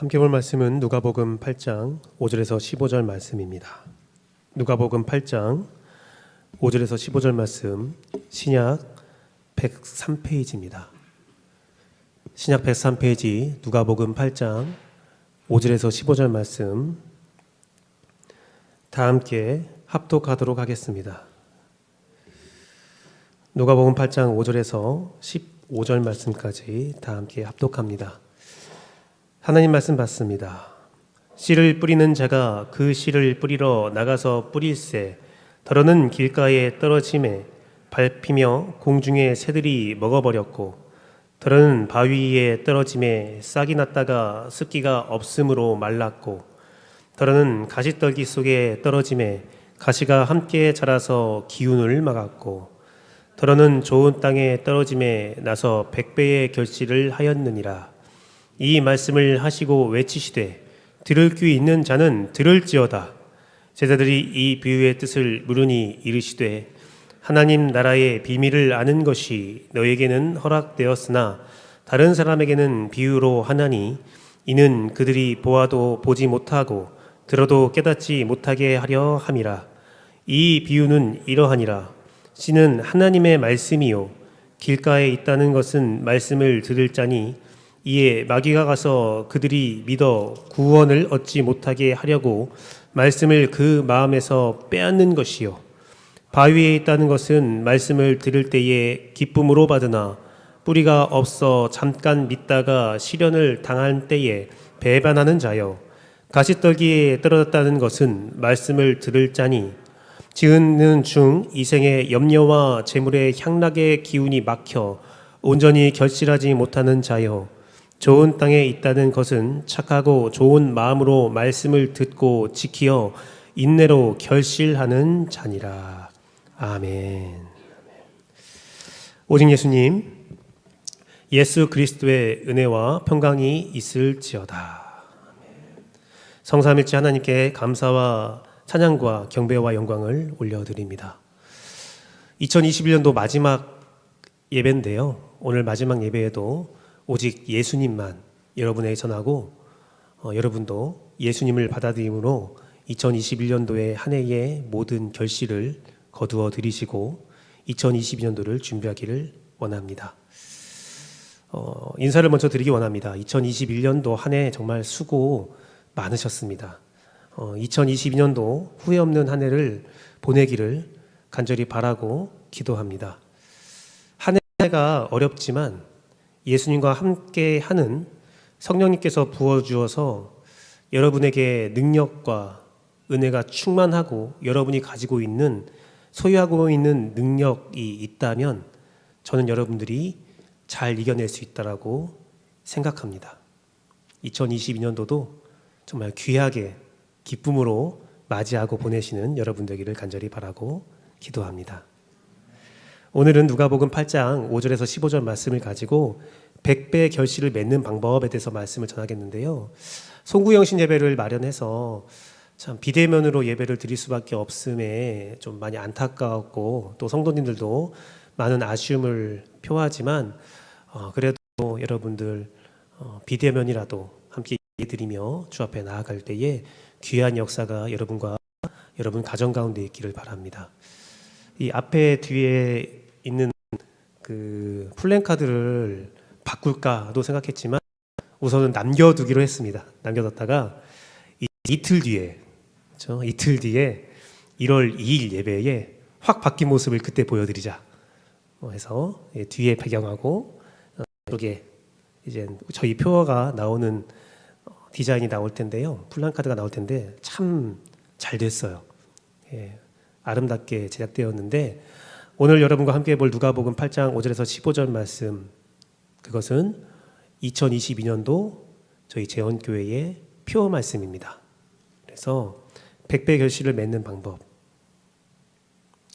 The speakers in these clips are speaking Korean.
함께 볼 말씀은 누가복음 8장 5절에서 15절 말씀입니다. 누가복음 8장 5절에서 15절 말씀, 신약 103페이지입니다. 신약 103페이지 누가복음 8장 5절에서 15절 말씀 다 함께 합독하도록 하겠습니다. 누가복음 8장 5절에서 15절 말씀까지 다 함께 합독합니다. 하나님 말씀 받습니다. 씨를 뿌리는 자가 그 씨를 뿌리러 나가서 뿌릴새 더러는 길가에 떨어짐에 밟히며 공중의 새들이 먹어버렸고 더러는 바위 위에 떨어짐에 싹이 났다가 습기가 없으므로 말랐고 더러는 가시떨기 속에 떨어짐에 가시가 함께 자라서 기운을 막았고 더러는 좋은 땅에 떨어짐에 나서 100배의 결실을 하였느니라. 이 말씀을 하시고 외치시되 들을 귀 있는 자는 들을지어다. 제자들이 이 비유의 뜻을 물으니 이르시되 하나님 나라의 비밀을 아는 것이 너에게는 허락되었으나 다른 사람에게는 비유로 하나니 이는 그들이 보아도 보지 못하고 들어도 깨닫지 못하게 하려 함이라. 이 비유는 이러하니라. 씨는 하나님의 말씀이요 길가에 있다는 것은 말씀을 들을 자니 이에 마귀가 가서 그들이 믿어 구원을 얻지 못하게 하려고 말씀을 그 마음에서 빼앗는 것이요 바위에 있다는 것은 말씀을 들을 때에 기쁨으로 받으나 뿌리가 없어 잠깐 믿다가 시련을 당한 때에 배반하는 자요 가시떨기에 떨어졌다는 것은 말씀을 들을 자니 지은 중 이생의 염려와 재물의 향락의 기운이 막혀 온전히 결실하지 못하는 자요 좋은 땅에 있다는 것은 착하고 좋은 마음으로 말씀을 듣고 지키어 인내로 결실하는 자니라. 아멘. 오직 예수님, 예수 그리스도의 은혜와 평강이 있을지어다. 성삼일체 하나님께 감사와 찬양과 경배와 영광을 올려드립니다. 2021년도 마지막 예배인데요. 오늘 마지막 예배에도 오직 예수님만 여러분에게 전하고 여러분도 예수님을 받아들임으로 2021년도의 한 해의 모든 결실을 거두어 들이시고 2022년도를 준비하기를 원합니다. 인사를 먼저 드리기 원합니다. 2021년도 한 해 정말 수고 많으셨습니다. 2022년도 후회 없는 한 해를 보내기를 간절히 바라고 기도합니다. 한 해가 어렵지만 예수님과 함께 하는 성령님께서 부어주어서 여러분에게 능력과 은혜가 충만하고 여러분이 가지고 있는 소유하고 있는 능력이 있다면 저는 여러분들이 잘 이겨낼 수 있다고 생각합니다. 2022년도도 정말 귀하게 기쁨으로 맞이하고 보내시는 여러분 되기를 간절히 바라고 기도합니다. 오늘은 누가복음 8장 5절에서 15절 말씀을 가지고 100배 결실을 맺는 방법에 대해서 말씀을 전하겠는데요. 송구영신 예배를 마련해서 참 비대면으로 예배를 드릴 수밖에 없음에 좀 많이 안타까웠고 또 성도님들도 많은 아쉬움을 표하지만 그래도 여러분들 비대면이라도 함께 드리며 주 앞에 나아갈 때에 귀한 역사가 여러분과 여러분 가정 가운데 있기를 바랍니다. 이 앞에 뒤에 있는 그 플랜카드를 바꿀까도 생각했지만 우선은 남겨두기로 했습니다. 남겨뒀다가 이틀 뒤에 그렇죠? 이틀 뒤에 1월 2일 예배에 확 바뀐 모습을 그때 보여드리자 해서 뒤에 배경하고 이렇게 이제 저희 표어가 나오는 디자인이 나올 텐데요. 플랜카드가 나올 텐데 참 잘 됐어요. 아름답게 제작되었는데 오늘 여러분과 함께 볼 누가복음 8장 5절에서 15절 말씀 그것은 2022년도 저희 재원교회의 표 말씀입니다. 그래서 100배 결실을 맺는 방법.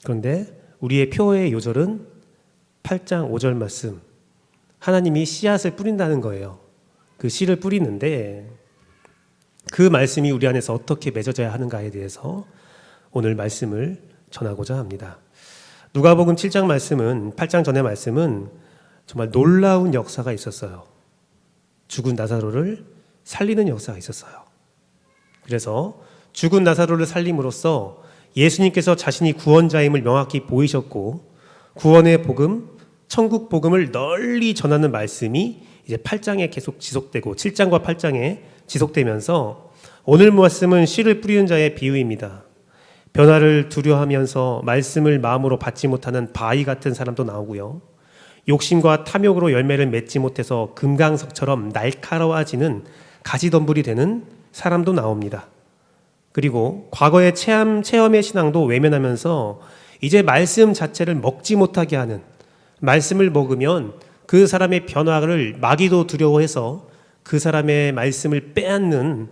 그런데 우리의 표의 요절은 8장 5절 말씀 하나님이 씨앗을 뿌린다는 거예요. 그 씨를 뿌리는데 그 말씀이 우리 안에서 어떻게 맺어져야 하는가에 대해서 오늘 말씀을 전하고자 합니다. 누가복음 7장 말씀은 8장 전의 말씀은 정말 놀라운 역사가 있었어요. 죽은 나사로를 살리는 역사가 있었어요. 그래서 죽은 나사로를 살림으로써 예수님께서 자신이 구원자임을 명확히 보이셨고 구원의 복음, 천국 복음을 널리 전하는 말씀이 이제 8장에 계속 지속되고 7장과 8장에 지속되면서 오늘 말씀은 씨를 뿌리는 자의 비유입니다. 변화를 두려워하면서 말씀을 마음으로 받지 못하는 바위 같은 사람도 나오고요. 욕심과 탐욕으로 열매를 맺지 못해서 금강석처럼 날카로워지는 가시덤불이 되는 사람도 나옵니다. 그리고 과거의 체험의 신앙도 외면하면서 이제 말씀 자체를 먹지 못하게 하는, 말씀을 먹으면 그 사람의 변화를 마귀도 두려워해서 그 사람의 말씀을 빼앗는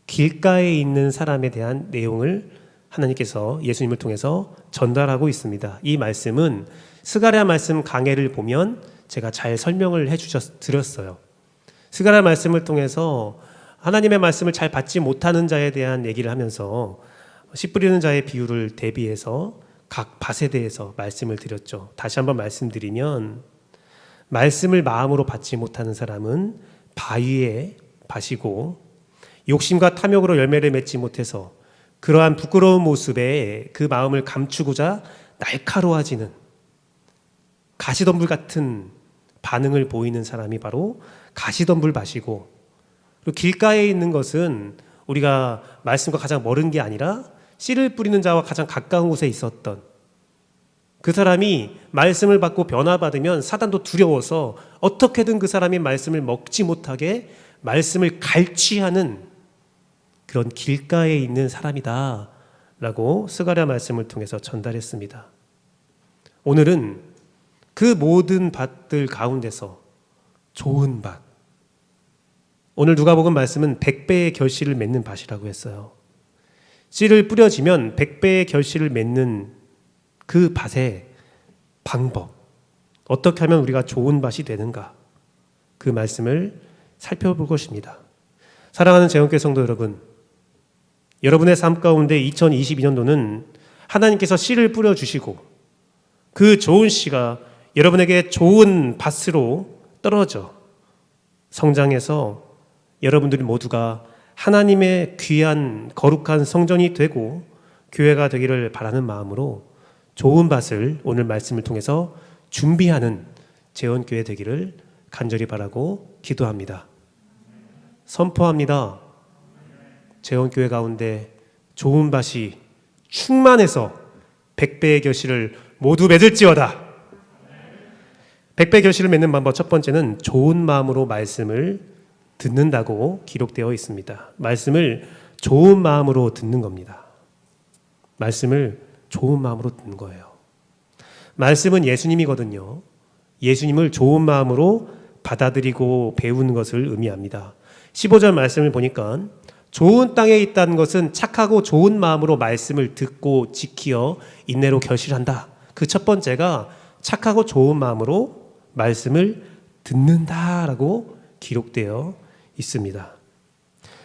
길가에 있는 사람에 대한 내용을 하나님께서 예수님을 통해서 전달하고 있습니다. 이 말씀은 스가랴 말씀 강해를 보면 제가 잘 설명을 드렸어요. 스가랴 말씀을 통해서 하나님의 말씀을 잘 받지 못하는 자에 대한 얘기를 하면서 씨 뿌리는 자의 비유를 대비해서 각 밭에 대해서 말씀을 드렸죠. 다시 한번 말씀드리면 말씀을 마음으로 받지 못하는 사람은 바위의 밭이고 욕심과 탐욕으로 열매를 맺지 못해서 그러한 부끄러운 모습에 그 마음을 감추고자 날카로워지는 가시덤불 같은 반응을 보이는 사람이 바로 가시덤불 밭이고, 그리고 길가에 있는 것은 우리가 말씀과 가장 멀은 게 아니라 씨를 뿌리는 자와 가장 가까운 곳에 있었던 그 사람이 말씀을 받고 변화받으면 사단도 두려워서 어떻게든 그 사람이 말씀을 먹지 못하게 말씀을 갈취하는 그런 길가에 있는 사람이다 라고 스가랴 말씀을 통해서 전달했습니다. 오늘은 그 모든 밭들 가운데서 좋은 밭, 오늘 누가복음 말씀은 100배의 결실을 맺는 밭이라고 했어요. 씨를 뿌려지면 100배의 결실을 맺는 그 밭의 방법, 어떻게 하면 우리가 좋은 밭이 되는가, 그 말씀을 살펴볼 것입니다. 사랑하는 재원교회 성도 여러분, 여러분의 삶 가운데 2022년도는 하나님께서 씨를 뿌려주시고 그 좋은 씨가 여러분에게 좋은 밭으로 떨어져 성장해서 여러분들 모두가 하나님의 귀한 거룩한 성전이 되고 교회가 되기를 바라는 마음으로 좋은 밭을 오늘 말씀을 통해서 준비하는 재원교회 되기를 간절히 바라고 기도합니다. 선포합니다. 재원교회 가운데 좋은 밭이 충만해서 100배의 결실을 모두 맺을지어다. 100배 결실을 맺는 방법 첫 번째는 좋은 마음으로 말씀을 듣는다고 기록되어 있습니다. 말씀을 좋은 마음으로 듣는 겁니다. 말씀을 좋은 마음으로 듣는 거예요. 말씀은 예수님이거든요. 예수님을 좋은 마음으로 받아들이고 배우는 것을 의미합니다. 15절 말씀을 보니까 좋은 땅에 있다는 것은 착하고 좋은 마음으로 말씀을 듣고 지키어 인내로 결실한다. 그 첫 번째가 착하고 좋은 마음으로 말씀을 듣는다라고 기록되어 있습니다.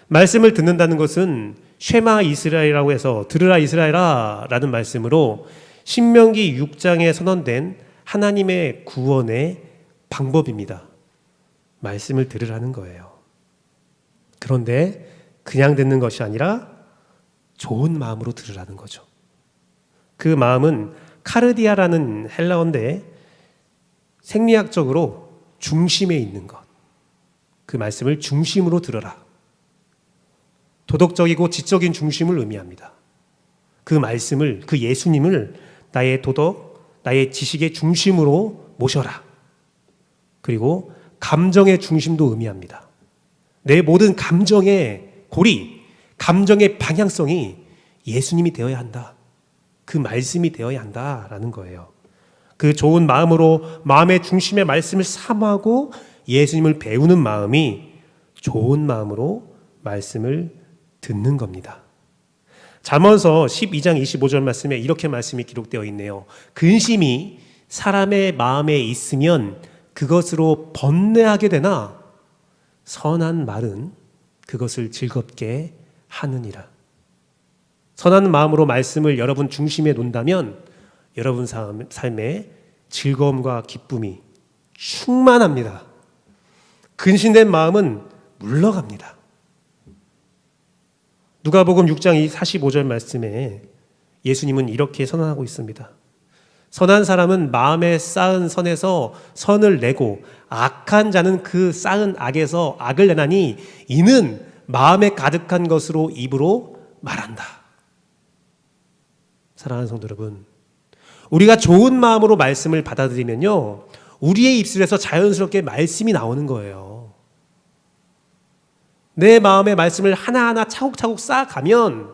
말씀을 듣는다는 것은 쉐마 이스라엘이라고 해서 들으라 이스라엘아 라는 말씀으로 신명기 6장에 선언된 하나님의 구원의 방법입니다. 말씀을 들으라는 거예요. 그런데 그냥 듣는 것이 아니라 좋은 마음으로 들으라는 거죠. 그 마음은 카르디아라는 헬라어인데 생리학적으로 중심에 있는 것, 그 말씀을 중심으로 들어라. 도덕적이고 지적인 중심을 의미합니다. 그 말씀을, 그 예수님을 나의 도덕, 나의 지식의 중심으로 모셔라. 그리고 감정의 중심도 의미합니다. 내 모든 감정의 고리, 감정의 방향성이 예수님이 되어야 한다. 그 말씀이 되어야 한다라는 거예요. 그 좋은 마음으로 마음의 중심의 말씀을 사모하고 예수님을 배우는 마음이 좋은 마음으로 말씀을 듣는 겁니다. 잠언서 12장 25절 말씀에 이렇게 말씀이 기록되어 있네요. 근심이 사람의 마음에 있으면 그것으로 번뇌하게 되나 선한 말은 그것을 즐겁게 하느니라. 선한 마음으로 말씀을 여러분 중심에 놓는다면 여러분 삶에 즐거움과 기쁨이 충만합니다. 근심된 마음은 물러갑니다. 누가복음 6장 45절 말씀에 예수님은 이렇게 선언하고 있습니다. 선한 사람은 마음에 쌓은 선에서 선을 내고 악한 자는 그 쌓은 악에서 악을 내나니 이는 마음에 가득한 것으로 입으로 말한다. 사랑하는 성도 여러분, 우리가 좋은 마음으로 말씀을 받아들이면요, 우리의 입술에서 자연스럽게 말씀이 나오는 거예요. 내 마음의 말씀을 하나하나 차곡차곡 쌓아가면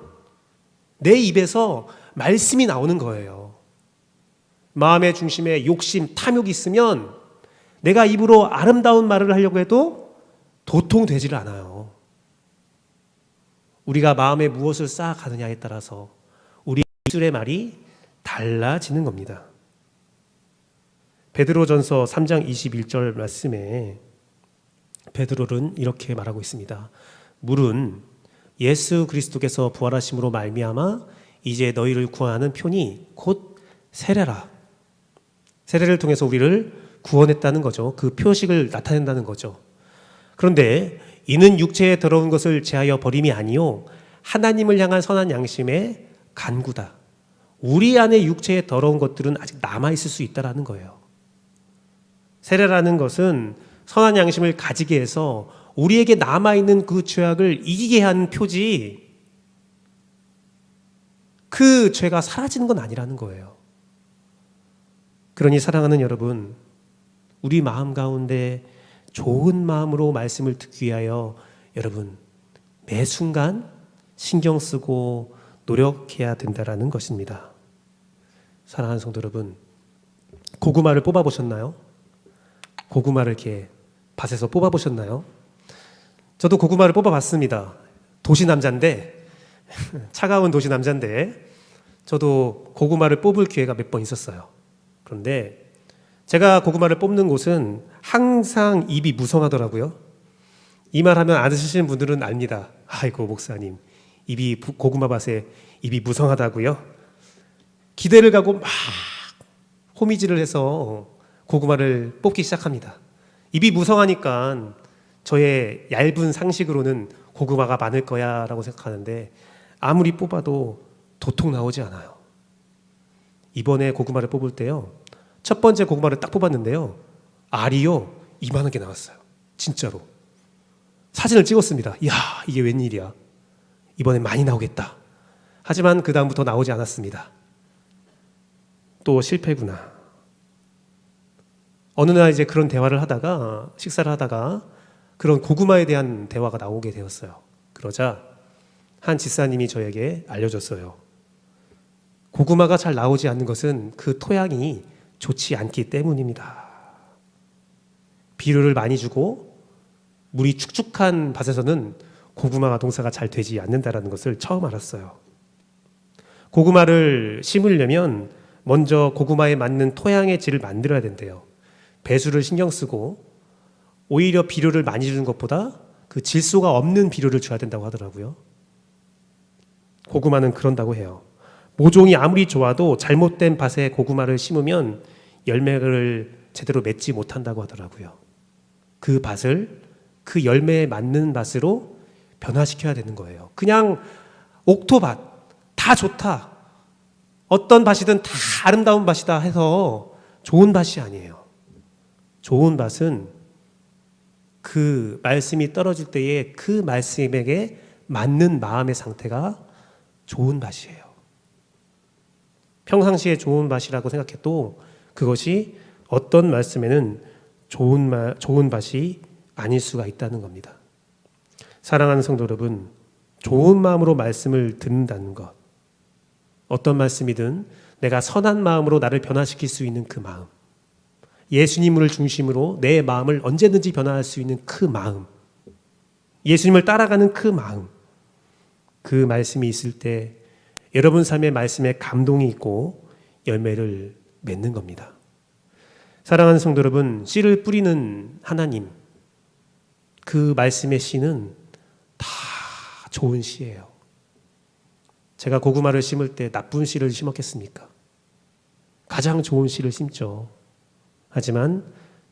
내 입에서 말씀이 나오는 거예요. 마음의 중심에 욕심, 탐욕이 있으면 내가 입으로 아름다운 말을 하려고 해도 도통되지를 않아요. 우리가 마음에 무엇을 쌓아가느냐에 따라서 우리 입술의 말이 달라지는 겁니다. 베드로전서 3장 21절 말씀에 베드로는 이렇게 말하고 있습니다. 물은 예수 그리스도께서 부활하심으로 말미암아 이제 너희를 구원하는 편이 곧 세례라. 세례를 통해서 우리를 구원했다는 거죠. 그 표식을 나타낸다는 거죠. 그런데 이는 육체에 더러운 것을 제하여 버림이 아니요 하나님을 향한 선한 양심의 간구다. 우리 안에 육체에 더러운 것들은 아직 남아있을 수 있다는 거예요. 세례라는 것은 선한 양심을 가지게 해서 우리에게 남아있는 그 죄악을 이기게 하는 표지, 그 죄가 사라지는 건 아니라는 거예요. 그러니 사랑하는 여러분, 우리 마음 가운데 좋은 마음으로 말씀을 듣기 위하여 여러분 매 순간 신경 쓰고 노력해야 된다라는 것입니다. 사랑하는 성도 여러분, 고구마를 뽑아보셨나요? 고구마를 이렇게 밭에서 뽑아보셨나요? 저도 고구마를 뽑아봤습니다. 도시 남자인데, 차가운 도시 남자인데 저도 고구마를 뽑을 기회가 몇 번 있었어요. 그런데 제가 고구마를 뽑는 곳은 항상 입이 무성하더라고요. 이 말 하면 안 드시는 분들은 압니다. 아이고 목사님, 입이 고구마 밭에 입이 무성하다고요? 기대를 가고 막 호미질을 해서 고구마를 뽑기 시작합니다. 입이 무성하니까 저의 얇은 상식으로는 고구마가 많을 거야 라고 생각하는데 아무리 뽑아도 도통 나오지 않아요. 이번에 고구마를 뽑을 때요, 첫 번째 고구마를 딱 뽑았는데요, 알이요 이만한 게 나왔어요. 진짜로. 사진을 찍었습니다. 이야, 이게 웬일이야. 이번엔 많이 나오겠다. 하지만 그 다음부터 나오지 않았습니다. 또 실패구나. 어느 날 이제 그런 대화를 하다가, 식사를 하다가 그런 고구마에 대한 대화가 나오게 되었어요. 그러자 한 집사님이 저에게 알려줬어요. 고구마가 잘 나오지 않는 것은 그 토양이 좋지 않기 때문입니다. 비료를 많이 주고 물이 축축한 밭에서는 고구마 농사가 잘 되지 않는다는 것을 처음 알았어요. 고구마를 심으려면 먼저 고구마에 맞는 토양의 질을 만들어야 된대요. 배수를 신경 쓰고 오히려 비료를 많이 주는 것보다 그 질소가 없는 비료를 줘야 된다고 하더라고요. 고구마는 그런다고 해요. 모종이 아무리 좋아도 잘못된 밭에 고구마를 심으면 열매를 제대로 맺지 못한다고 하더라고요. 그 밭을 그 열매에 맞는 밭으로 변화시켜야 되는 거예요. 그냥 옥토밭 다 좋다, 어떤 밭이든 다 아름다운 밭이다 해서 좋은 밭이 아니에요. 좋은 밭은 그 말씀이 떨어질 때에 그 말씀에게 맞는 마음의 상태가 좋은 밭이에요. 평상시에 좋은 밭이라고 생각해도 그것이 어떤 말씀에는 좋은 밭이 아닐 수가 있다는 겁니다. 사랑하는 성도 여러분, 좋은 마음으로 말씀을 듣는다는 것, 어떤 말씀이든 내가 선한 마음으로 나를 변화시킬 수 있는 그 마음, 예수님을 중심으로 내 마음을 언제든지 변화할 수 있는 그 마음, 예수님을 따라가는 그 마음, 그 말씀이 있을 때 여러분 삶의 말씀에 감동이 있고 열매를 맺는 겁니다. 사랑하는 성도 여러분, 씨를 뿌리는 하나님, 그 말씀의 씨는 다 좋은 씨예요. 제가 고구마를 심을 때 나쁜 씨를 심었겠습니까? 가장 좋은 씨를 심죠. 하지만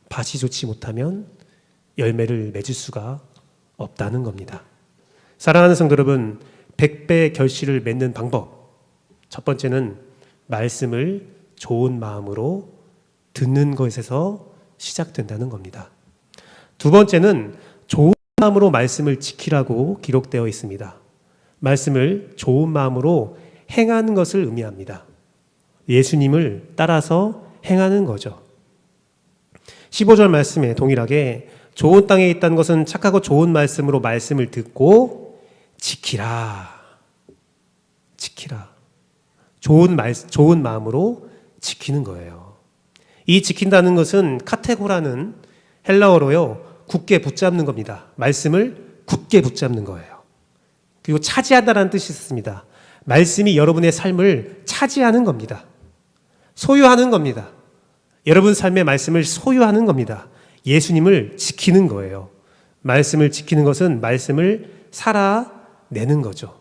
밭이 좋지 못하면 열매를 맺을 수가 없다는 겁니다. 사랑하는 성도 여러분, 100배 결실을 맺는 방법. 첫 번째는 말씀을 좋은 마음으로 듣는 것에서 시작된다는 겁니다. 두 번째는 좋은 마음으로 말씀을 지키라고 기록되어 있습니다. 말씀을 좋은 마음으로 행하는 것을 의미합니다. 예수님을 따라서 행하는 거죠. 15절 말씀에 동일하게 좋은 땅에 있다는 것은 착하고 좋은 말씀으로 말씀을 듣고 지키라. 지키라. 좋은 마음으로 지키는 거예요. 이 지킨다는 것은 카테고라는 헬라어로요, 굳게 붙잡는 겁니다. 말씀을 굳게 붙잡는 거예요. 그리고 차지한다는 뜻이 있습니다. 말씀이 여러분의 삶을 차지하는 겁니다. 소유하는 겁니다. 여러분 삶의 말씀을 소유하는 겁니다. 예수님을 지키는 거예요. 말씀을 지키는 것은 말씀을 살아내는 거죠.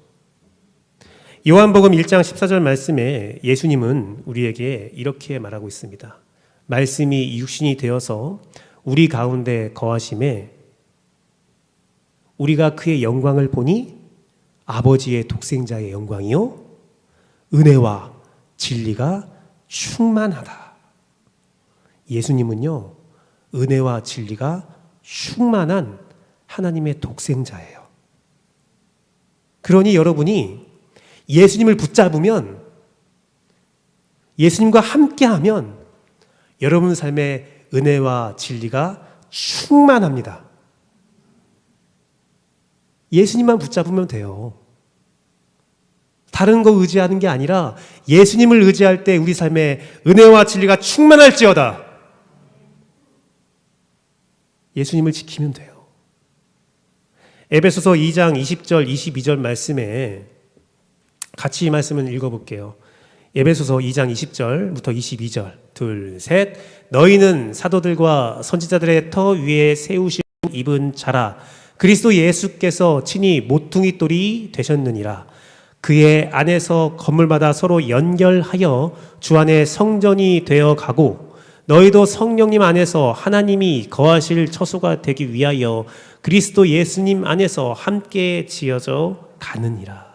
요한복음 1장 14절 말씀에 예수님은 우리에게 이렇게 말하고 있습니다. 말씀이 육신이 되어서 우리 가운데 거하심에 우리가 그의 영광을 보니 아버지의 독생자의 영광이요 은혜와 진리가 충만하다. 예수님은요 은혜와 진리가 충만한 하나님의 독생자예요. 그러니 여러분이 예수님을 붙잡으면, 예수님과 함께하면 여러분 삶의 은혜와 진리가 충만합니다. 예수님만 붙잡으면 돼요. 다른 거 의지하는 게 아니라 예수님을 의지할 때 우리 삶에 은혜와 진리가 충만할지어다. 예수님을 지키면 돼요. 에베소서 2장 20절 22절 말씀에 같이 이 말씀을 읽어볼게요. 에베소서 2장 20절부터 22절 둘, 셋. 너희는 사도들과 선지자들의 터 위에 세우심 입은 자라. 그리스도 예수께서 친히 모퉁이 돌이 되셨느니라. 그의 안에서 건물마다 서로 연결하여 주 안에 성전이 되어 가고 너희도 성령님 안에서 하나님이 거하실 처소가 되기 위하여 그리스도 예수님 안에서 함께 지어져 가느니라.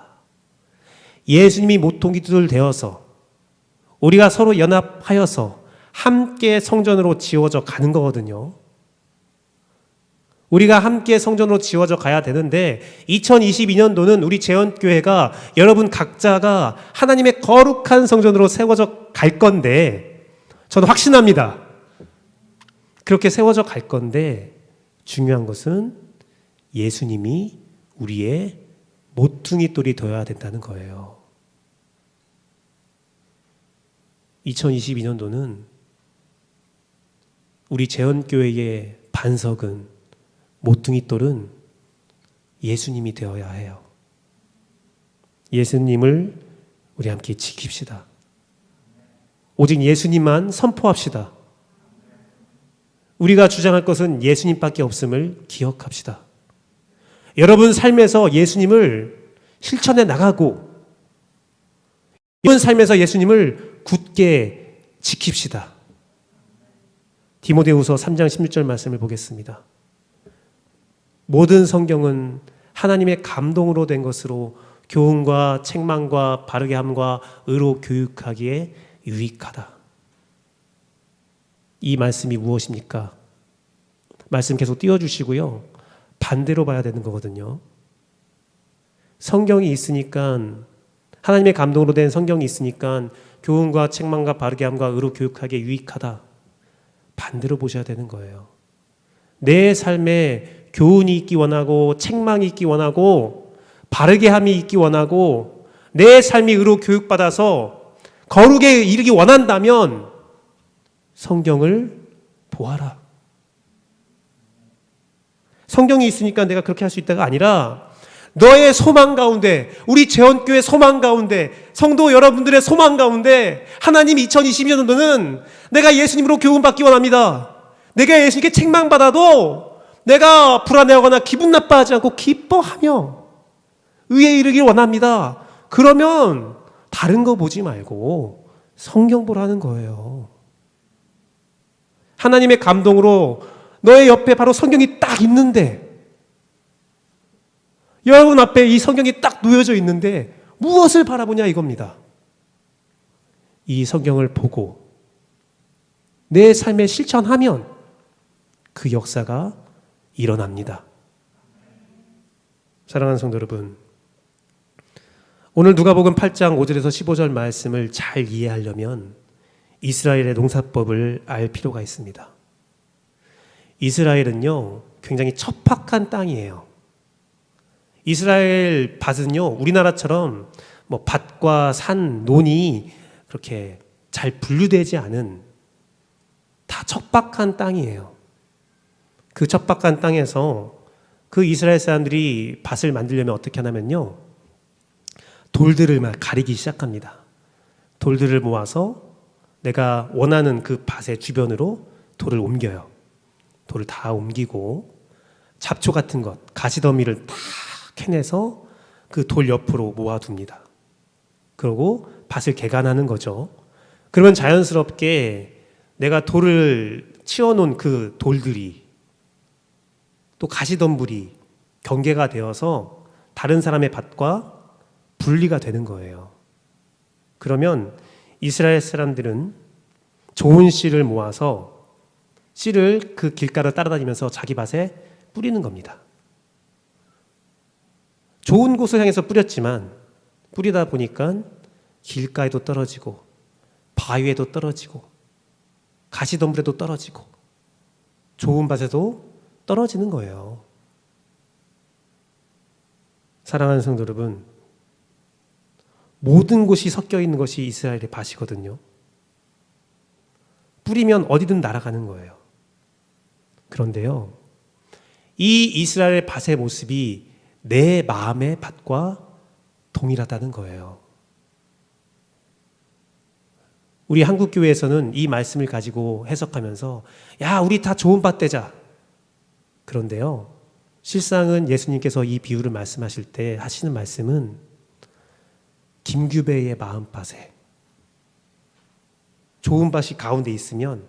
예수님이 모퉁이돌 되어서 우리가 서로 연합하여서 함께 성전으로 지어져 가는 거거든요. 우리가 함께 성전으로 지어져 가야 되는데 2022년도는 우리 재원교회가 여러분 각자가 하나님의 거룩한 성전으로 세워져 갈 건데 저는 확신합니다. 그렇게 세워져 갈 건데 중요한 것은 예수님이 우리의 모퉁이돌이 되어야 된다는 거예요. 2022년도는 우리 재원교회의 반석은, 모퉁이돌은 예수님이 되어야 해요. 예수님을 우리 함께 지킵시다. 오직 예수님만 선포합시다. 우리가 주장할 것은 예수님밖에 없음을 기억합시다. 여러분 삶에서 예수님을 실천해 나가고 이번 삶에서 예수님을 굳게 지킵시다. 디모데후서 3장 16절 말씀을 보겠습니다. 모든 성경은 하나님의 감동으로 된 것으로 교훈과 책망과 바르게 함과 의로 교육하기에 유익하다. 이 말씀이 무엇입니까? 말씀 계속 띄워주시고요. 반대로 봐야 되는 거거든요. 성경이 있으니까, 하나님의 감동으로 된 성경이 있으니까 교훈과 책망과 바르게 함과 의로 교육하기에 유익하다. 반대로 보셔야 되는 거예요. 내 삶에 교훈이 있기 원하고 책망이 있기 원하고 바르게 함이 있기 원하고 내 삶이 의로 교육받아서 거룩에 이르기 원한다면 성경을 보아라. 성경이 있으니까 내가 그렇게 할 수 있다가 아니라 너의 소망 가운데, 우리 재원교회 소망 가운데, 성도 여러분들의 소망 가운데 하나님 2022년도는 내가 예수님으로 교훈받기 원합니다. 내가 예수님께 책망받아도 내가 불안해하거나 기분 나빠하지 않고 기뻐하며 의에 이르길 원합니다. 그러면 다른 거 보지 말고 성경 보라는 거예요. 하나님의 감동으로 너의 옆에 바로 성경이 딱 있는데 여러분 앞에 이 성경이 딱 놓여져 있는데 무엇을 바라보냐 이겁니다. 이 성경을 보고 내 삶에 실천하면 그 역사가 일어납니다. 사랑하는 성도 여러분, 오늘 누가복음 8장 5절에서 15절 말씀을 잘 이해하려면 이스라엘의 농사법을 알 필요가 있습니다. 이스라엘은요, 굉장히 척박한 땅이에요. 이스라엘 밭은요, 우리나라처럼 뭐 밭과 산, 논이 그렇게 잘 분류되지 않은 다 척박한 땅이에요. 그 척박한 땅에서 그 이스라엘 사람들이 밭을 만들려면 어떻게 하냐면요, 돌들을 막 가리기 시작합니다. 돌들을 모아서 내가 원하는 그 밭의 주변으로 돌을 옮겨요. 돌을 다 옮기고 잡초 같은 것, 가시더미를 다 캐내서 그 돌 옆으로 모아둡니다. 그러고 밭을 개간하는 거죠. 그러면 자연스럽게 내가 돌을 치워놓은 그 돌들이 또 가시덤불이 경계가 되어서 다른 사람의 밭과 분리가 되는 거예요. 그러면 이스라엘 사람들은 좋은 씨를 모아서 씨를 그 길가를 따라다니면서 자기 밭에 뿌리는 겁니다. 좋은 곳을 향해서 뿌렸지만 뿌리다 보니까 길가에도 떨어지고 바위에도 떨어지고 가시덤불에도 떨어지고 좋은 밭에도 떨어지는 거예요. 사랑하는 성도 여러분, 모든 곳이 섞여 있는 것이 이스라엘의 밭이거든요. 뿌리면 어디든 날아가는 거예요. 그런데요, 이 이스라엘의 밭의 모습이 내 마음의 밭과 동일하다는 거예요. 우리 한국교회에서는 이 말씀을 가지고 해석하면서 야, 우리 다 좋은 밭 되자. 그런데요, 실상은 예수님께서 이 비유를 말씀하실 때 하시는 말씀은 김규배의 마음밭에 좋은 밭이 가운데 있으면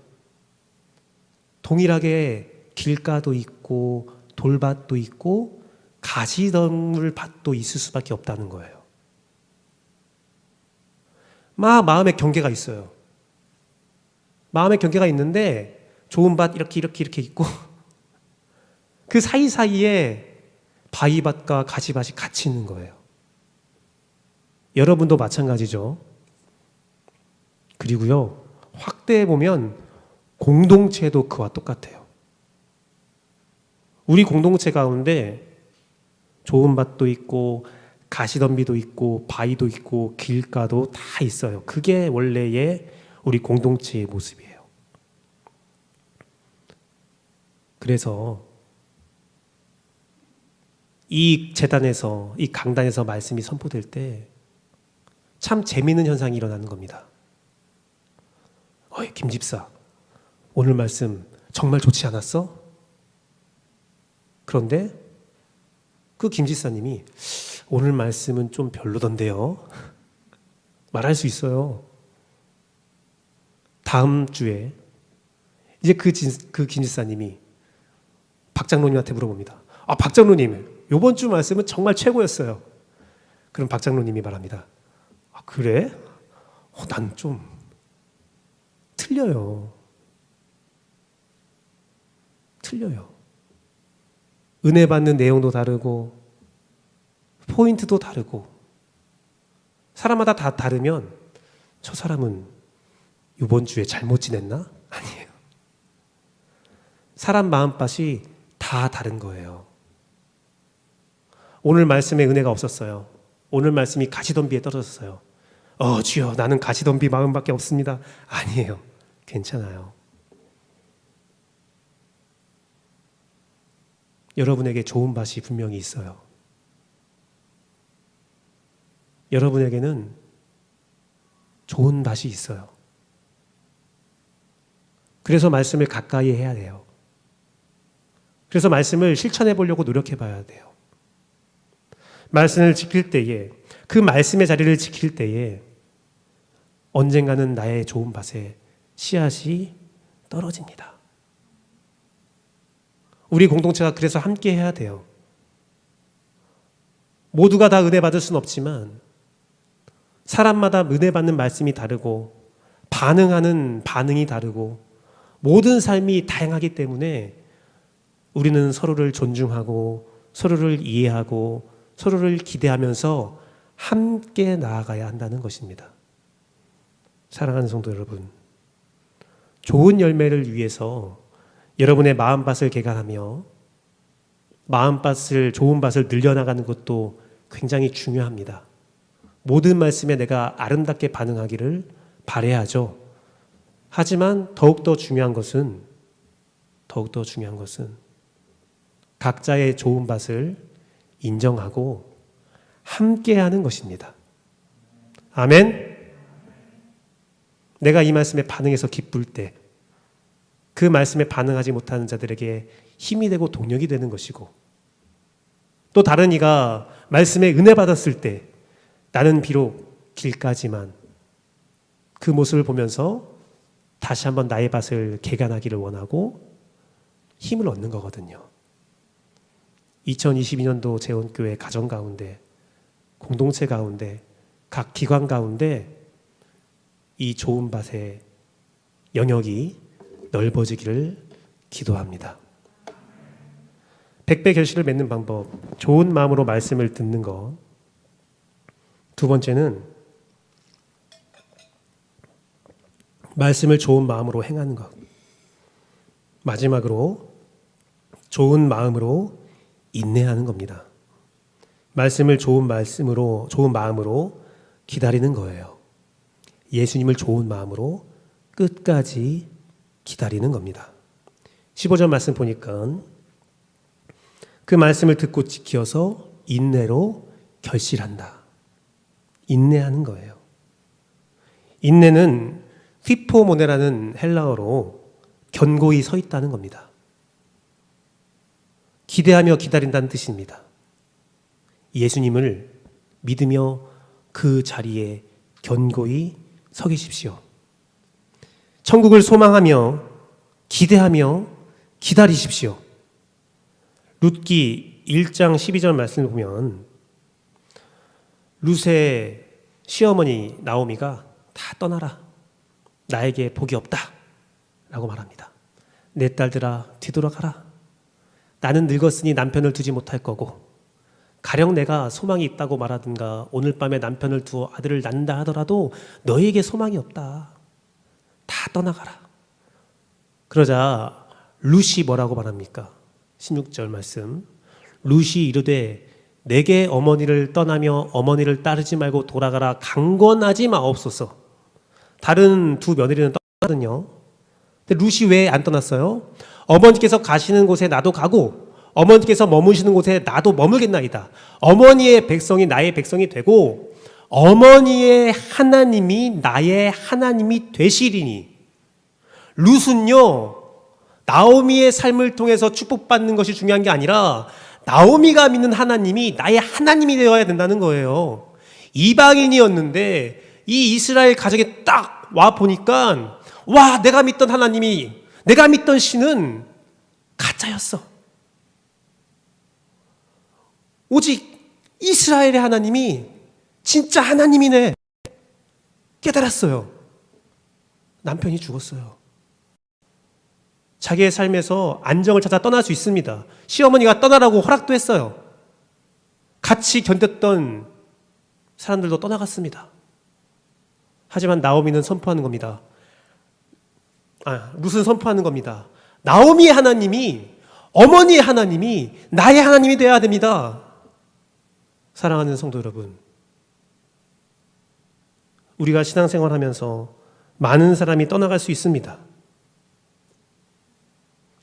동일하게 길가도 있고 돌밭도 있고 가시덤불 밭도 있을 수밖에 없다는 거예요. 마음에 경계가 있어요. 마음의 경계가 있는데 좋은 밭 이렇게 있고 그 사이사이에 바위밭과 가시밭이 같이 있는 거예요. 여러분도 마찬가지죠. 그리고요, 확대해 보면 공동체도 그와 똑같아요. 우리 공동체 가운데 좋은 밭도 있고 가시덤비도 있고 바위도 있고 길가도 다 있어요. 그게 원래의 우리 공동체의 모습이에요. 그래서 이 제단에서, 이 강단에서 말씀이 선포될 때 참 재미있는 현상이 일어나는 겁니다. 김 집사, 오늘 말씀 정말 좋지 않았어? 그런데 그 김 집사님이 오늘 말씀은 좀 별로던데요. 말할 수 있어요. 다음 주에 이제 그 김 집사님이 박 장로님한테 물어봅니다. 박 장로님, 이번 주 말씀은 정말 최고였어요. 그럼 박 장로님이 말합니다. 그래? 난 좀 틀려요. 은혜 받는 내용도 다르고 포인트도 다르고 사람마다 다 다르면 저 사람은 이번 주에 잘못 지냈나? 아니에요. 사람 마음밭이 다 다른 거예요. 오늘 말씀에 은혜가 없었어요. 오늘 말씀이 가시덤비에 떨어졌어요. 주여, 나는 가시덤비 마음밖에 없습니다. 아니에요. 괜찮아요. 여러분에게 좋은 밭이 분명히 있어요. 여러분에게는 좋은 밭이 있어요. 그래서 말씀을 가까이 해야 돼요. 그래서 말씀을 실천해 보려고 노력해 봐야 돼요. 말씀을 지킬 때에, 그 말씀의 자리를 지킬 때에 언젠가는 나의 좋은 밭에 씨앗이 떨어집니다. 우리 공동체가 그래서 함께 해야 돼요. 모두가 다 은혜 받을 수는 없지만 사람마다 은혜 받는 말씀이 다르고 반응하는 반응이 다르고 모든 삶이 다양하기 때문에 우리는 서로를 존중하고 서로를 이해하고 서로를 기대하면서 함께 나아가야 한다는 것입니다. 사랑하는 성도 여러분, 좋은 열매를 위해서 여러분의 마음밭을 개간하며 마음밭을, 좋은 밭을 늘려나가는 것도 굉장히 중요합니다. 모든 말씀에 내가 아름답게 반응하기를 바라야죠. 하지만 더욱더 중요한 것은 각자의 좋은 밭을 인정하고 함께하는 것입니다. 아멘. 내가 이 말씀에 반응해서 기쁠 때 그 말씀에 반응하지 못하는 자들에게 힘이 되고 동력이 되는 것이고, 또 다른 이가 말씀에 은혜 받았을 때 나는 비록 길까지만 그 모습을 보면서 다시 한번 나의 밭을 개간하기를 원하고 힘을 얻는 거거든요. 2022년도 재원교회 가정 가운데, 공동체 가운데, 각 기관 가운데 이 좋은 밭의 영역이 넓어지기를 기도합니다. 100배 결실을 맺는 방법, 좋은 마음으로 말씀을 듣는 것. 두 번째는 말씀을 좋은 마음으로 행하는 것. 마지막으로 좋은 마음으로 인내하는 겁니다. 말씀을 좋은 마음으로 기다리는 거예요. 예수님을 좋은 마음으로 끝까지 기다리는 겁니다. 15절 말씀 보니까 그 말씀을 듣고 지켜서 인내로 결실한다. 인내하는 거예요. 인내는 휘포모네라는 헬라어로 견고히 서 있다는 겁니다. 기대하며 기다린다는 뜻입니다. 예수님을 믿으며 그 자리에 견고히 서 계십시오. 천국을 소망하며 기대하며 기다리십시오. 룻기 1장 12절 말씀을 보면 룻의 시어머니 나오미가 다 떠나라. 나에게 복이 없다. 라고 말합니다. 내 딸들아 뒤돌아가라. 나는 늙었으니 남편을 두지 못할 거고 가령 내가 소망이 있다고 말하든가 오늘 밤에 남편을 두어 아들을 낳는다 하더라도 너희에게 소망이 없다. 다 떠나가라. 그러자 룻이 뭐라고 말합니까? 16절 말씀. 룻이 이르되 내게 어머니를 떠나며 어머니를 따르지 말고 돌아가라. 강권하지 마옵소서. 다른 두 며느리는 떠나거든요. 근데 룻이 왜 안 떠났어요? 어머니께서 가시는 곳에 나도 가고 어머니께서 머무시는 곳에 나도 머물겠나이다. 어머니의 백성이 나의 백성이 되고 어머니의 하나님이 나의 하나님이 되시리니. 룻은요, 나오미의 삶을 통해서 축복받는 것이 중요한 게 아니라 나오미가 믿는 하나님이 나의 하나님이 되어야 된다는 거예요. 이방인이었는데 이 이스라엘 가정에 딱 와 보니까 와, 내가 믿던 하나님이, 내가 믿던 신은 가짜였어. 오직 이스라엘의 하나님이 진짜 하나님이네. 깨달았어요. 남편이 죽었어요. 자기의 삶에서 안정을 찾아 떠날 수 있습니다. 시어머니가 떠나라고 허락도 했어요. 같이 견뎠던 사람들도 떠나갔습니다. 하지만 나오미는 선포하는 겁니다. 룻은 선포하는 겁니다. 나오미의 하나님이, 어머니의 하나님이 나의 하나님이 되어야 됩니다. 사랑하는 성도 여러분, 우리가 신앙생활하면서 많은 사람이 떠나갈 수 있습니다.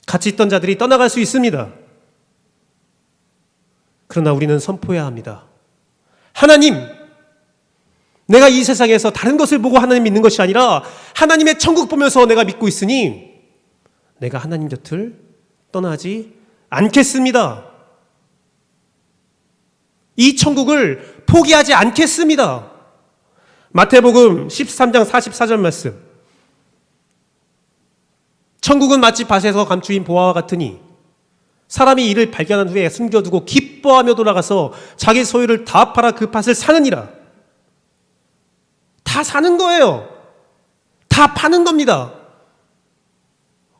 같이 있던 자들이 떠나갈 수 있습니다. 그러나 우리는 선포해야 합니다. 하나님, 내가 이 세상에서 다른 것을 보고 하나님 믿는 것이 아니라 하나님의 천국 보면서 내가 믿고 있으니 내가 하나님 곁을 떠나지 않겠습니다. 이 천국을 포기하지 않겠습니다. 마태복음 13장 44절 말씀. 천국은 마치 밭에서 감추인 보화와 같으니 사람이 이를 발견한 후에 숨겨두고 기뻐하며 돌아가서 자기 소유를 다 팔아 그 밭을 사느니라. 다 사는 거예요. 다 파는 겁니다.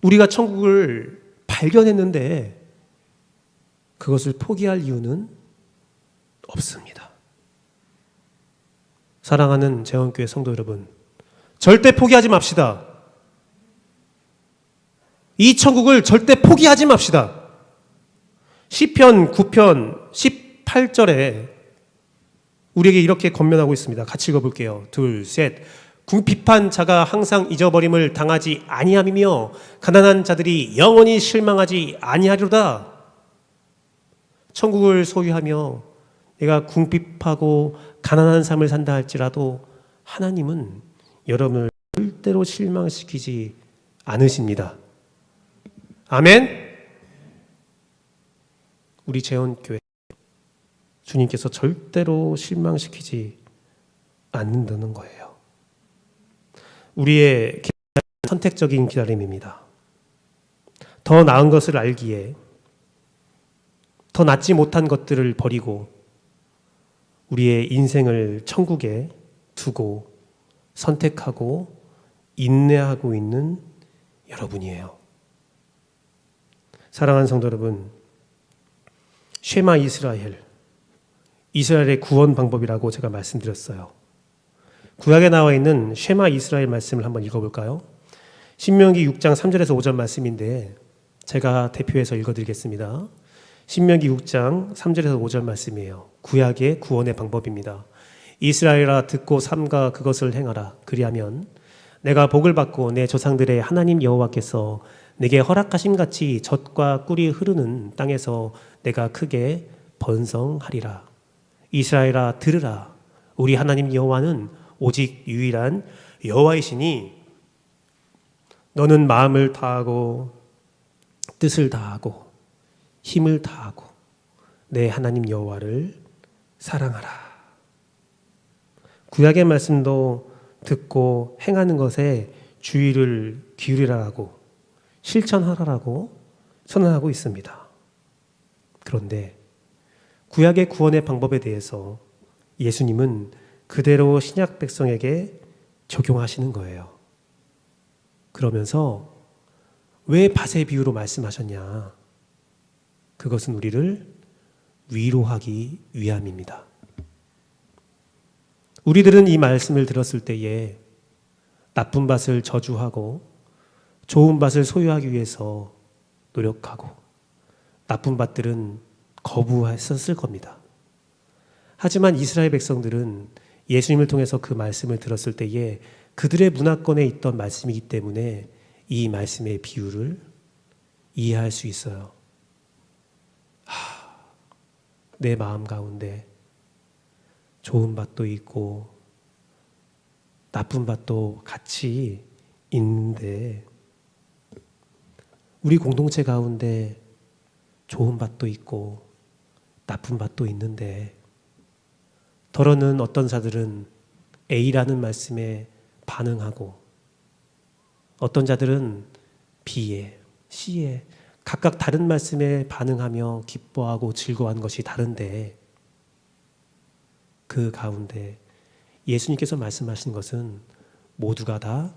우리가 천국을 발견했는데 그것을 포기할 이유는 없습니다. 사랑하는 재원교회 성도 여러분, 절대 포기하지 맙시다. 이 천국을 절대 포기하지 맙시다. 시편 9편 18절에 우리에게 이렇게 권면하고 있습니다. 같이 읽어볼게요. 둘, 셋. 궁핍한 자가 항상 잊어버림을 당하지 아니함이며 가난한 자들이 영원히 실망하지 아니하리로다. 천국을 소유하며 내가 궁핍하고 가난한 삶을 산다 할지라도 하나님은 여러분을 절대로 실망시키지 않으십니다. 아멘. 우리 재원교회 주님께서 절대로 실망시키지 않는다는 거예요. 우리의 기다림은 선택적인 기다림입니다. 더 나은 것을 알기에 더 낫지 못한 것들을 버리고 우리의 인생을 천국에 두고 선택하고 인내하고 있는 여러분이에요. 사랑하는 성도 여러분, 쉐마 이스라엘, 이스라엘의 구원 방법이라고 제가 말씀드렸어요. 구약에 나와 있는 쉐마 이스라엘 말씀을 한번 읽어볼까요? 신명기 6장 3절에서 5절 말씀인데 제가 대표해서 읽어드리겠습니다. 신명기 6장 3절에서 5절 말씀이에요. 구약의 구원의 방법입니다. 이스라엘아 듣고 삼가 그것을 행하라. 그리하면 내가 복을 받고 내 조상들의 하나님 여호와께서 내게 허락하심 같이 젖과 꿀이 흐르는 땅에서 내가 크게 번성하리라. 이스라엘아 들으라. 우리 하나님 여호와는 오직 유일한 여호와이시니 너는 마음을 다하고 뜻을 다하고 힘을 다하고 내 하나님 여호와를 사랑하라. 구약의 말씀도 듣고 행하는 것에 주의를 기울이라라고 실천하라라고 선언하고 있습니다. 그런데 구약의 구원의 방법에 대해서 예수님은 그대로 신약 백성에게 적용하시는 거예요. 그러면서 왜 밭의 비유로 말씀하셨냐? 그것은 우리를 위로하기 위함입니다. 우리들은 이 말씀을 들었을 때에 나쁜 밭을 저주하고 좋은 밭을 소유하기 위해서 노력하고 나쁜 밭들은 거부했었을 겁니다. 하지만 이스라엘 백성들은 예수님을 통해서 그 말씀을 들었을 때에 그들의 문화권에 있던 말씀이기 때문에 이 말씀의 비유를 이해할 수 있어요. 내 마음 가운데 좋은 밭도 있고 나쁜 밭도 같이 있는데 우리 공동체 가운데 좋은 밭도 있고 나쁜 밭도 있는데 더러는 어떤 자들은 A라는 말씀에 반응하고 어떤 자들은 B에, C에 각각 다른 말씀에 반응하며 기뻐하고 즐거워하는 것이 다른데 그 가운데 예수님께서 말씀하신 것은 모두가 다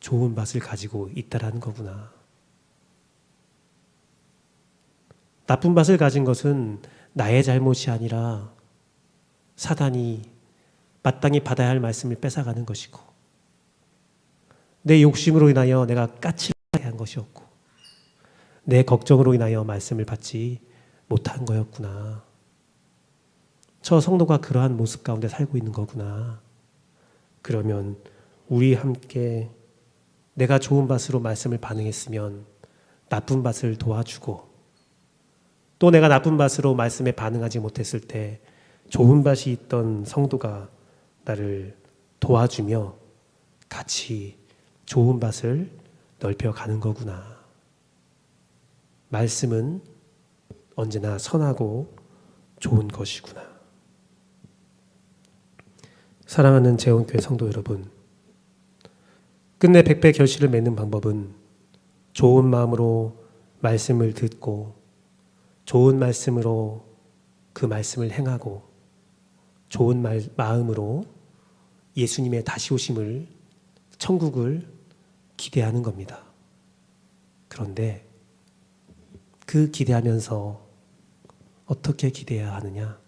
좋은 밭을 가지고 있다라는 거구나. 나쁜 밭을 가진 것은 나의 잘못이 아니라 사단이 마땅히 받아야 할 말씀을 뺏어가는 것이고 내 욕심으로 인하여 내가 까칠하게 한 것이었고 내 걱정으로 인하여 말씀을 받지 못한 거였구나. 저 성도가 그러한 모습 가운데 살고 있는 거구나. 그러면 우리 함께 내가 좋은 밭으로 말씀을 반응했으면 나쁜 밭을 도와주고 또 내가 나쁜 밭으로 말씀에 반응하지 못했을 때 좋은 밭이 있던 성도가 나를 도와주며 같이 좋은 밭을 넓혀가는 거구나. 말씀은 언제나 선하고 좋은 것이구나. 사랑하는 재원교회 성도 여러분, 끝내 백배 결실을 맺는 방법은 좋은 마음으로 말씀을 듣고 좋은 말씀으로 그 말씀을 행하고 좋은 마음으로 예수님의 다시 오심을, 천국을 기대하는 겁니다. 그런데 그 기대하면서 어떻게 기대해야 하느냐?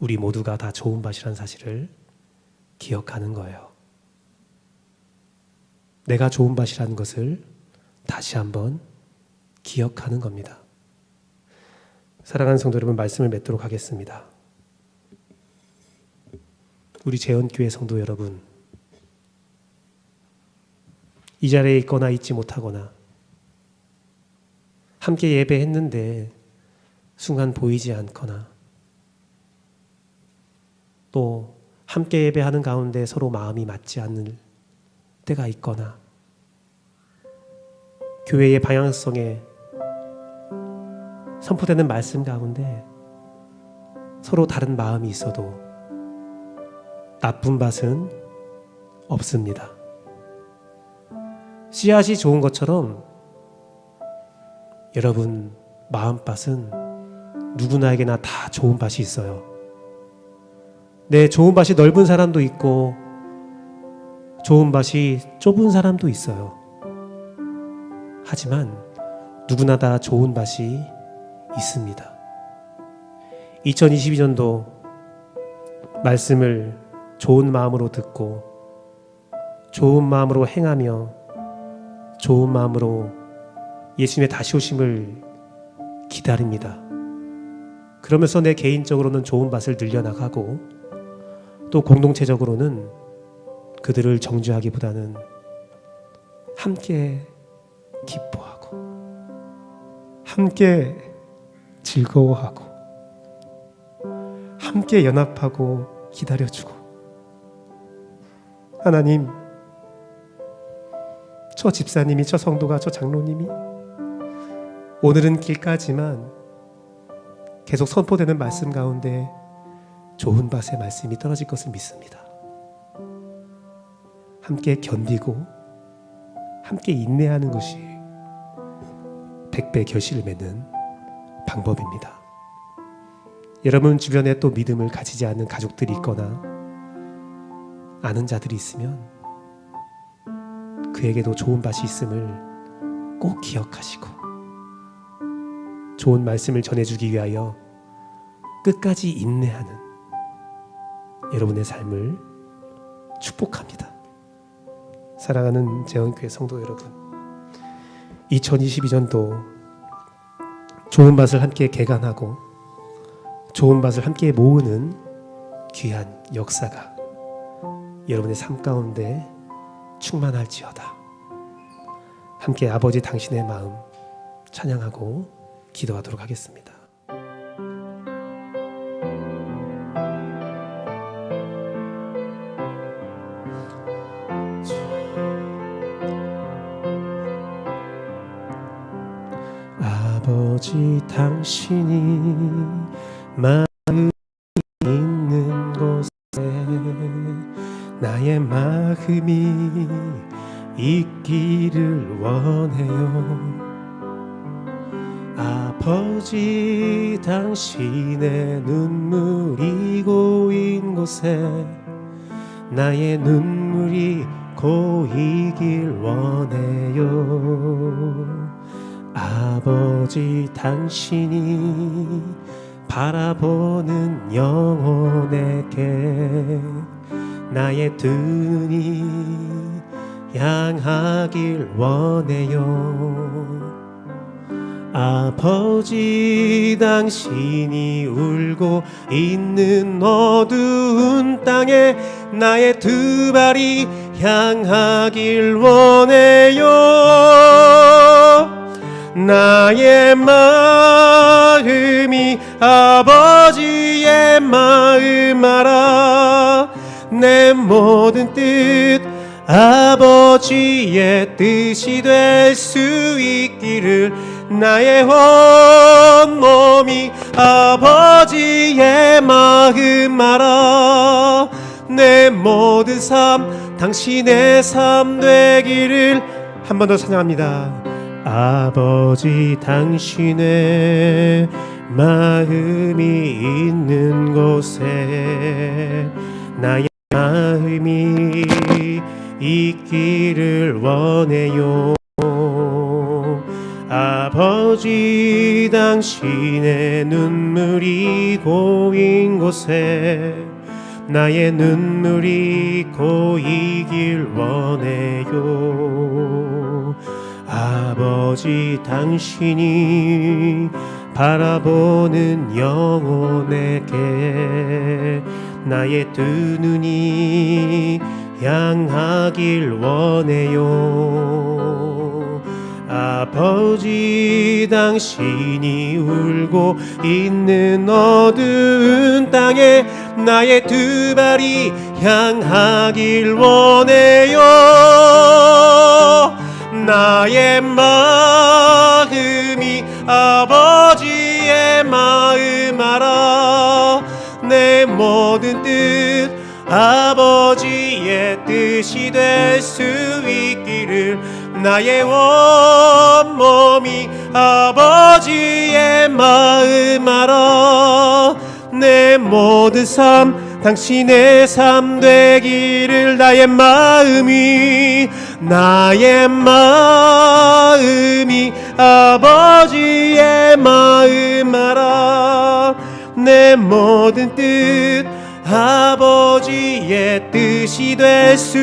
우리 모두가 다 좋은 밭이라는 사실을 기억하는 거예요. 내가 좋은 밭이라는 것을 다시 한번 기억하는 겁니다. 사랑하는 성도 여러분, 말씀을 맺도록 하겠습니다. 우리 재헌교회 성도 여러분, 이 자리에 있거나 있지 못하거나 함께 예배했는데 순간 보이지 않거나 또 함께 예배하는 가운데 서로 마음이 맞지 않는 때가 있거나 교회의 방향성에 선포되는 말씀 가운데 서로 다른 마음이 있어도 나쁜 밭은 없습니다. 씨앗이 좋은 것처럼 여러분 마음밭은 누구나에게나 다 좋은 밭이 있어요. 네, 좋은 밭이 넓은 사람도 있고 좋은 밭이 좁은 사람도 있어요. 하지만 누구나 다 좋은 밭이 있습니다. 2022년도 말씀을 좋은 마음으로 듣고 좋은 마음으로 행하며 좋은 마음으로 예수님의 다시 오심을 기다립니다. 그러면서 내 개인적으로는 좋은 밭을 늘려나가고 또 공동체적으로는 그들을 정죄하기보다는 함께 기뻐하고 함께 즐거워하고 함께 연합하고 기다려주고, 하나님, 저 집사님이, 저 성도가, 저 장로님이 오늘은 길까지만 계속 선포되는 말씀 가운데 좋은 밭의 말씀이 떨어질 것을 믿습니다. 함께 견디고 함께 인내하는 것이 100배 결실을 맺는 방법입니다. 여러분 주변에 또 믿음을 가지지 않는 가족들이 있거나 아는 자들이 있으면 그에게도 좋은 밭이 있음을 꼭 기억하시고 좋은 말씀을 전해주기 위하여 끝까지 인내하는 여러분의 삶을 축복합니다. 사랑하는 재헌교회 성도 여러분, 2022년도 좋은 밭을 함께 개간하고 좋은 밭을 함께 모으는 귀한 역사가 여러분의 삶 가운데 충만할지어다. 함께 아버지 당신의 마음 찬양하고 기도하도록 하겠습니다. 아버지 당신이 마음이 있는 곳에 나의 마음이 있기를 원해요. 아버지 당신의 눈물이 고인 곳에 나의 눈물이 고이길 원해요. 아버지 당신이 바라보는 영혼에게 나의 두 눈이 향하길 원해요. 아버지 당신이 울고 있는 어두운 땅에 나의 두 발이 향하길 원해요. 나의 마음이 아버지의 마음 알아. 내 모든 뜻 아버지의 뜻이 될 수 있기를 나의 온몸이 아버지의 마음 알아. 내 모든 삶 당신의 삶 되기를. 한 번 더 찬양합니다. 아버지 당신의 마음이 있는 곳에 나의 마음이 있기를 원해요. 아버지 당신의 눈물이 고인 곳에 나의 눈물이 고이길 원해요. 아버지 당신이 바라보는 영혼에게 나의 두 눈이 향하길 원해요. 아버지 당신이 울고 있는 어두운 땅에 나의 두 발이 향하길 원해요. 나의 마음이 아버지의 마음 알아. 내 모든 뜻 아버지의 뜻이 될 수 있기를 나의 온몸이 아버지의 마음 알아. 내 모든 삶 당신의 삶 되기를 나의 마음이 아버지의 마음 알아. 내 모든 뜻 아버지의 뜻이 될 수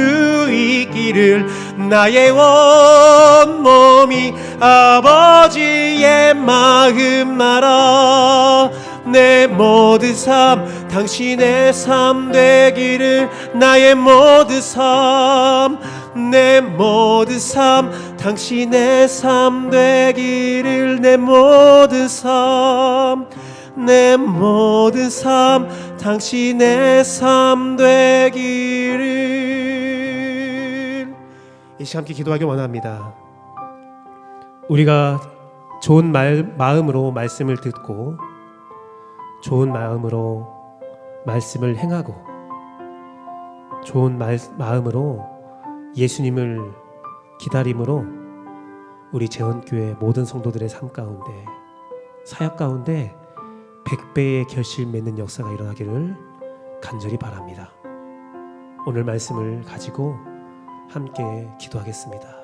있기를 나의 온몸이 아버지의 마음 알아. 내 모든 삶 당신의 삶 되기를 나의 모든 삶 내 모든 삶 당신의 삶 되기를 내 모든 삶 내 모든 삶 당신의 삶 되기를. 이 시간 함께 기도하기 원합니다. 우리가 좋은 마음으로 말씀을 듣고 좋은 마음으로 말씀을 행하고 좋은 마음으로 예수님을 기다림으로 우리 재원교회 모든 성도들의 삶 가운데 사역 가운데 100배의 결실 맺는 역사가 일어나기를 간절히 바랍니다. 오늘 말씀을 가지고 함께 기도하겠습니다.